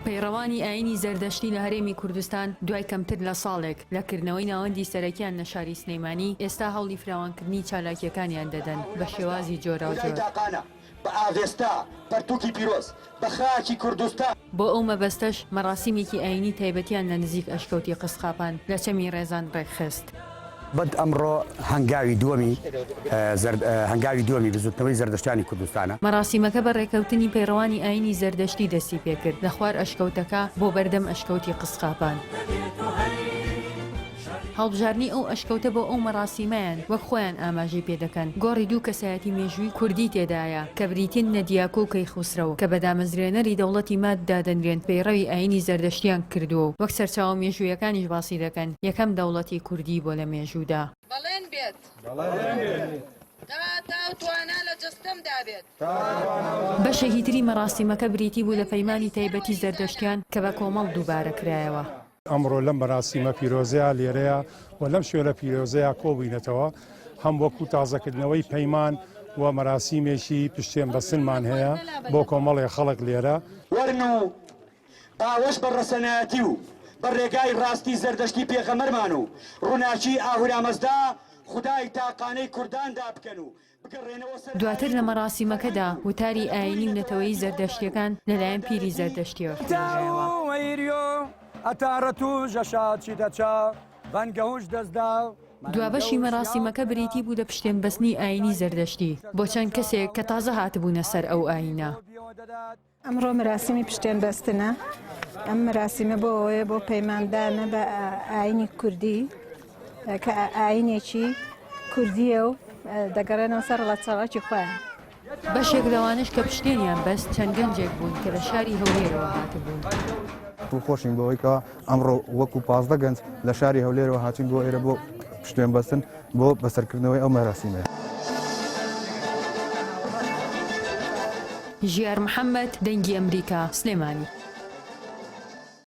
پەیڕەوانی ئاینی زەردەشتی لە هەرێمی کوردستان دوای کەمتر لە ساڵێک لەکردنەوەی ناوەندی سەرەکیان لە شاری سلەیمانی ئێستا هەوڵی فراوانکردنی چالاکیەکانیان دەدەن بە شێوازی جۆراوجۆر. بە ئاڤێستا پەرتووکی پیرۆز بە خاکی کوردستان. بۆ ئەو مەبەستەش مەراسیمێکی ئاینی تایبەتیان لە نزیک ئەشکەوتی قسقاپان لە چەمی ڕێزان ڕێکخست. بەد ئەمڕۆ هەنگاوی دووەمی بزوتنەوەی زەردەشتیانی کوردستانە. مەراسیمەکە بە ڕێکەوتنی پەیڕەوانی ئاینی زەردەشتی دەستی پێکرد لە خوار ئەشکەوتەکە بۆ بەردەم ئەشکەوتی قسقاپان. هەڵبژارنی ئەو ئەشکەوتە بۆ ئەو مەراسیمەیان وەک خۆیان ئاماژەی پێدەکەن. گۆڕی دوو کەسایەتی مێژووی کوردی تێدایە کە بریتین نەدیاکۆ و کەیخوسرەوە کە بەدامەزرێنەری دەوڵەتی ماد دادەنرێن پەیڕەوی ئاینی زەردەشتیان کردووە وەک سەرچاوە مێژوویەکانیش باسی دەکەن یەکەم دەوڵەتی کوردی بۆ لە مێژوودا. بەڵێن بێت تا توانە لە جستم دابێت. بەشێکی تری مەراسیمەکە بریتی بوو لە پەیمانی تایبەتی زەردەشتیان کە بە کۆمەڵ دووبارە کرایەوە. ئەمڕۆ لەم بەراسیمە پیرۆزەیە لێرەیە و لەم شوێنە پیرۆزەیە کۆبووینەتەوە هەم وەکو تازەکردنەوەی پەیمان و مەراسیمێکی پشتێن بەسنمان هەیە بۆ کۆمەڵی خەڵک لێرە. وەرن و باوەش بە ڕەسەنایەتی و بە ڕێگای ڕاستی زەردەشتی پێغەمەرمان و ڕووناچی ئاهورامەزدا خودای تاقانەی کورداندا بکەن و دواتر لە مەراسیمەکەدا وتاری ئاینی و نەتەوەی زەردەشتیەکان لەلایەن پیری زەردەشتیەوە دوابەشی مەراسیمەکە بریتی بوو لە پشتێن بەستنی ئاینی زەردەشتی بۆ چەند کەسێک کە تازە هاتبوونە سەر ئەو ئاینە. ئەمڕۆ مەراسیمی پشتێن بەستنە. ئەم مەراسیمە بۆ ئەوەیە بۆ پەیماندانە بە ئاینی کوردی کە ئاینێکی کوردیە و دەگەڕێنەوە سەر ڕەچاڵاکی خۆیان. بەشێک لەوانش کە پشتێنیان بەست چەند گەنجێک بوون کە لە شاری هەولێرەوە هاتبوون. خۆشین بەوەی کە ئەمڕۆ وەکو 15 گەنج لە شاری هەولێرەوە هاتین بۆ ئێرە بۆ پشتێن بەستن بۆ بەسەرکردنەوەی ئەو مەراسیمەیە. ژیار محەممەد دەنگی ئەمریکا سلێمانی.